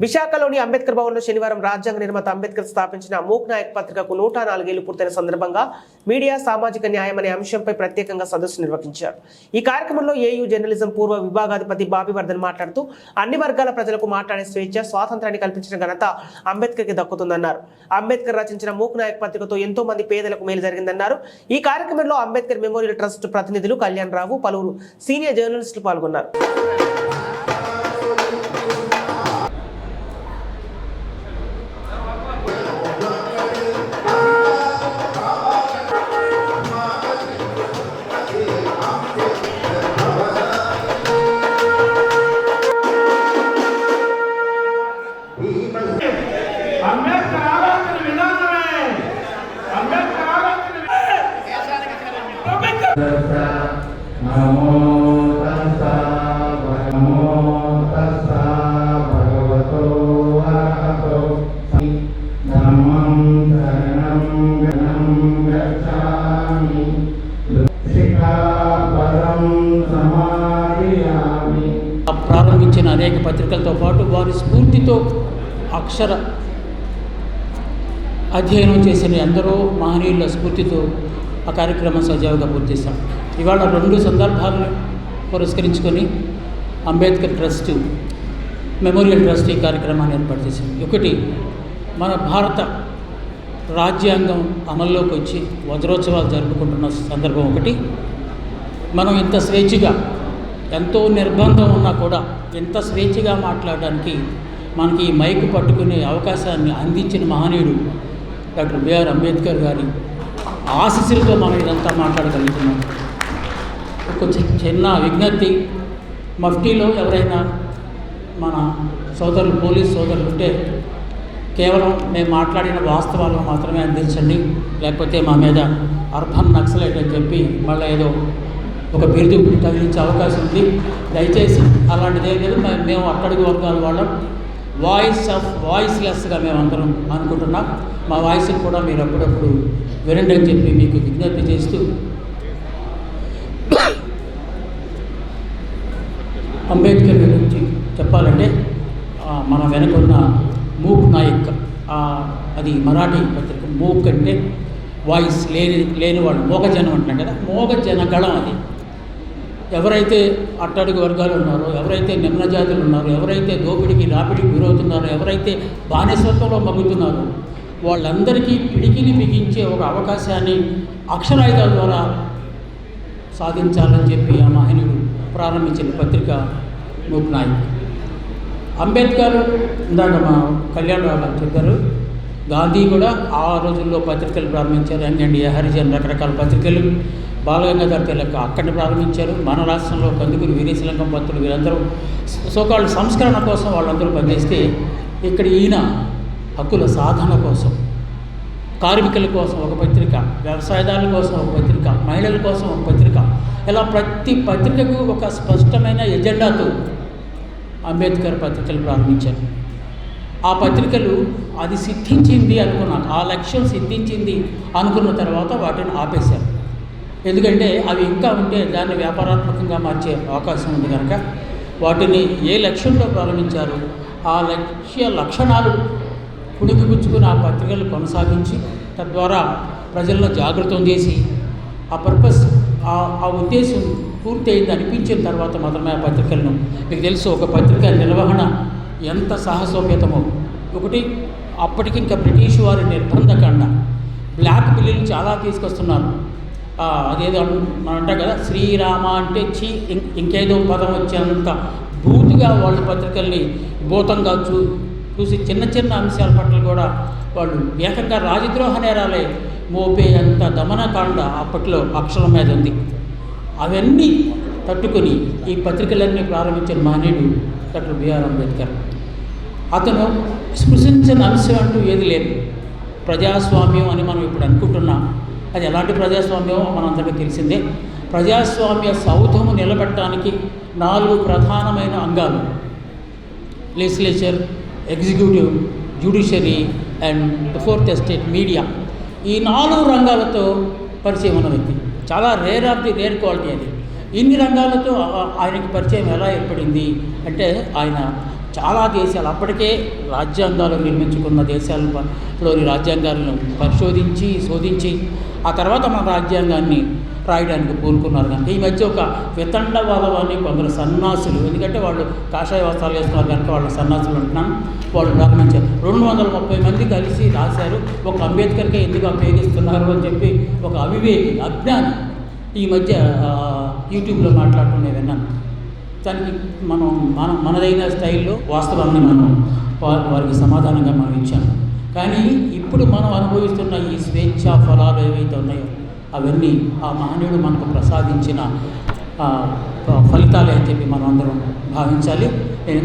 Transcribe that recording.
విశాఖలోని అంబేద్కర్ భవన్లో శనివారం రాజ్యాంగ నిర్మాత అంబేద్కర్ స్థాపించిన మూక్ నాయక్ పత్రికకు 104 ఏళ్లు పూర్తయిన సందర్భంగా మీడియా సామాజిక న్యాయం అనే అంశంపై ప్రత్యేకంగా సదస్సు నిర్వహించారు. ఈ కార్యక్రమంలో ఏయూ జర్నలిజం పూర్వ విభాగాధిపతి బాబివర్ధన్ మాట్లాడుతూ అన్ని వర్గాల ప్రజలకు మాట్లాడే స్వేచ్ఛ, స్వాతంత్రాన్ని కల్పించిన ఘనత అంబేద్కర్కి దక్కుతుందన్నారు. అంబేద్కర్ రచించిన మూక్ నాయక్ పత్రికతో ఎంతో మంది పేదలకు మేలు జరిగిందన్నారు. ఈ కార్యక్రమంలో అంబేద్కర్ మెమోరియల్ ట్రస్ట్ ప్రతినిధులు కళ్యాణ్ రావు, పలువురు సీనియర్ జర్నలిస్టులు పాల్గొన్నారు. ప్రారంభించిన అనేక పత్రికలతో పాటు వారి స్ఫూర్తితో అక్షర అధ్యయనం చేసిన ఎందరో మహనీయుల స్ఫూర్తితో ఆ కార్యక్రమం సజావుగా పూర్తి చేశాం. ఇవాళ 2 సందర్భాలను పురస్కరించుకొని అంబేద్కర్ ట్రస్ట్, మెమోరియల్ ట్రస్ట్ ఈ కార్యక్రమాన్ని ఏర్పాటు చేసింది. ఒకటి, మన భారత రాజ్యాంగం అమల్లోకి వచ్చి వజ్రోత్సవాలు జరుపుకుంటున్న సందర్భం ఒకటి. మనం ఇంత స్వేచ్ఛగా, ఎంతో నిర్బంధం ఉన్నా కూడా ఎంత స్వేచ్ఛగా మాట్లాడడానికి మనకి ఈ మైకు పట్టుకునే అవకాశాన్ని అందించిన మహనీయుడు డాక్టర్ బిఆర్ అంబేద్కర్ గారి ఆశీస్సులతో మనం ఇదంతా మాట్లాడగలుగుతున్నాం. కొంచెం చిన్న విజ్ఞప్తి, మఫ్టీలో ఎవరైనా మన సోదరులు, పోలీస్ సోదరులు ఉంటే కేవలం మేము మాట్లాడిన వాస్తవాలను మాత్రమే అందించండి, లేకపోతే మా మీద అర్బన్ నక్సలైట్ అని చెప్పి మళ్ళీ ఏదో ఒక బిరుదు తగిలించే అవకాశం ఉంది. దయచేసి అలాంటిదే లేదు. మేము అట్టడుగు వర్గాల వాళ్ళం, వాయిస్లెస్గా మేమందరం అనుకుంటున్నాం. మా వాయిస్ని కూడా మీరు అప్పుడప్పుడు వినండి అని చెప్పి మీకు విజ్ఞప్తి చేస్తూ, అంబేద్కర్ గురించి చెప్పాలంటే మన వెనకున్న మూక్ నాయక్, అది మరాఠీ పత్రిక. మూక్ అంటే వాయిస్ లేనివాడు, మోగజనం అంటాం కదా, మోగజనగళం. అది ఎవరైతే అట్టడుగు వర్గాలు ఉన్నారో, ఎవరైతే నిమ్న జాతులు ఉన్నారో, ఎవరైతే దోపిడికి రాపిడికి గురవుతున్నారో, ఎవరైతే బానిసత్వంలో మగ్గుతున్నారో వాళ్ళందరికీ పిడికిలి బిగించే ఒక అవకాశాన్ని అక్షరాయుధాల ద్వారా సాధించాలని చెప్పి ఆ మహనీయుడు ప్రారంభించిన పత్రిక మూక్ నాయక్. అంబేద్కర్ ఇందాక మా కళ్యాణ్ రావు గారు చెప్పారు, గాంధీ కూడా ఆ రోజుల్లో పత్రికలు ప్రారంభించారు. యంగ్ ఇండియా, హరిజన్, రకరకాల పత్రికలు. బాలగంగాధర్ తిలక్ అక్కడిని ప్రారంభించారు. మన రాష్ట్రంలో కందుకూరి వీరేశలింగం పంతులు, వీరందరూ సోకాళ్ళ సంస్కరణ కోసం వాళ్ళందరూ పనిచేస్తే, ఇక్కడ ఈయన హక్కుల సాధన కోసం, కార్మికుల కోసం ఒక పత్రిక, వ్యవసాయదారుల కోసం ఒక పత్రిక, మహిళల కోసం ఒక పత్రిక, ఇలా ప్రతి పత్రికకు ఒక స్పష్టమైన ఎజెండాతో అంబేద్కర్ పత్రికలు ప్రారంభించారు. ఆ పత్రికలు అది సిద్ధించింది అనుకున్నాను, ఆ లక్ష్యం సిద్ధించింది అనుకున్న తర్వాత వాటిని ఆపేశారు. ఎందుకంటే అవి ఇంకా ఉంటే దాన్ని వ్యాపారాత్మకంగా మార్చే అవకాశం ఉంది కనుక వాటిని ఏ లక్ష్యంతో ప్రారంభించారు ఆ లక్ష్య లక్షణాలు పుణికిపుచ్చుకుని ఆ పత్రికలు కొనసాగించి తద్వారా ప్రజల్లో జాగృతం చేసి ఆ పర్పస్, ఆ ఉద్దేశం పూర్తయింది అనిపించిన తర్వాత మాత్రమే ఆ పత్రికలను, మీకు తెలుసు ఒక పత్రిక నిర్వహణ ఎంత సాహసోపేతమో. ఒకటి, అప్పటికి ఇంకా బ్రిటిష్ వారి నిర్బంధకాండ, బ్లాక్ బిల్లులు చాలా తీసుకొస్తున్నారు. అదేదో మనం అంటాం కదా, శ్రీరామ అంటే ఇంకేదో పదం వచ్చేంత భూతిగా వాళ్ళ పత్రికల్ని భూతంగా చూసి చిన్న చిన్న అంశాల పట్ల కూడా వాళ్ళు ఏకంగా రాజద్రోహ నేరాలే మోపే అంత దమనకాండ అప్పట్లో అక్షరం మీద ఉంది. అవన్నీ తట్టుకొని ఈ పత్రికలన్నీ ప్రారంభించిన మహనీయుడు డాక్టర్ బిఆర్ అంబేద్కర్. అతను స్పృశించిన అంశం అంటూ ఏది లేదు. ప్రజాస్వామ్యం అని మనం ఇప్పుడు అనుకుంటున్నాం, అది ఎలాంటి ప్రజాస్వామ్యమో మనందరికీ తెలిసిందే. ప్రజాస్వామ్య సౌధము నిలబెట్టడానికి 4 ప్రధానమైన అంగాలు, legislature, executive, judiciary and the 4th estate, media. ఈ 4 రంగాలతో పరిచయం ఉన్న వ్యక్తి. చాలా rare of the rare quality అది. ఇన్ని రంగాలతో ఆయనకి పరిచయం ఎలా ఏర్పడింది అంటే, ఆయన చాలా దేశాలు అప్పటికే రాజ్యాంగాలు నిర్మించుకున్న దేశాలలోని రాజ్యాంగాలను పరిశోధించి శోధించి ఆ తర్వాత మన రాజ్యాంగాన్ని రాయడానికి పూనుకున్నారు. కనుక ఈ మధ్య ఒక వితండవాదం అని కొందరు సన్నాసులు, ఎందుకంటే వాళ్ళు కాషాయ వస్త్రాలు వేస్తున్నారు కనుక వాళ్ళు సన్నాసులు అంటున్నాను, వాళ్ళు ప్రారంభించారు. 230 మంది కలిసి రాశారు. ఒక అంబేద్కర్కే ఎందుకు ఉపయోగిస్తున్నారు అని చెప్పి ఒక అవివేకి అజ్ఞాని ఈ మధ్య యూట్యూబ్లో మాట్లాడుకునే విన్నాను. దానికి మనదైన స్టైల్లో వాస్తవాన్ని మనం వారికి సమాధానంగా మనం ఇచ్చాము. కానీ ఇప్పుడు మనం అనుభవిస్తున్న ఈ స్వేచ్ఛా ఫలాలు ఏవైతే ఉన్నాయో అవన్నీ ఆ మహనీయుడు మనకు ప్రసాదించిన ఫలితాలే అని చెప్పి మనం అందరం భావించాలి. నేను